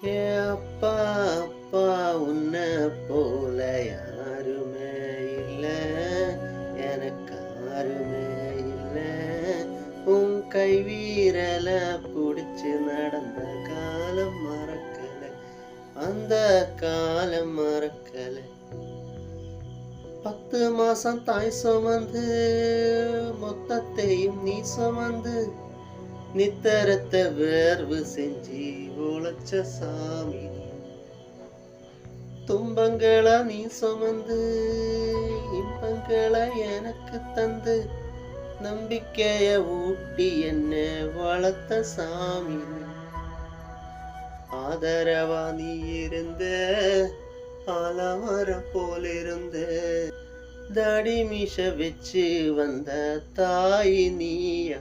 ஏ அப்பா அப்பா உன்னை போல யாருமே இல்ல, எனக்கு யாருமே இல்ல. உன் கை வீரல புடிச்சு நடந்த காலம் மறக்கல, அந்த காலம் மறக்கல. 10 மாசம் தாய் சுமந்து மொத்தத்தையும் நீ சுமந்து நித்தரத்தை வேர்வு செஞ்சு உழைச்ச சாமி. துன்பங்களா நீ சுமந்து இன்பங்களை எனக்கு தந்து நம்பிக்கைய ஊட்டி என்ன வளர்த்த சாமி. ஆதரவா நீ இருந்த ஆலமரம் போல் இருந்த தாடி மீச வச்சு வந்த தாய் நீயா.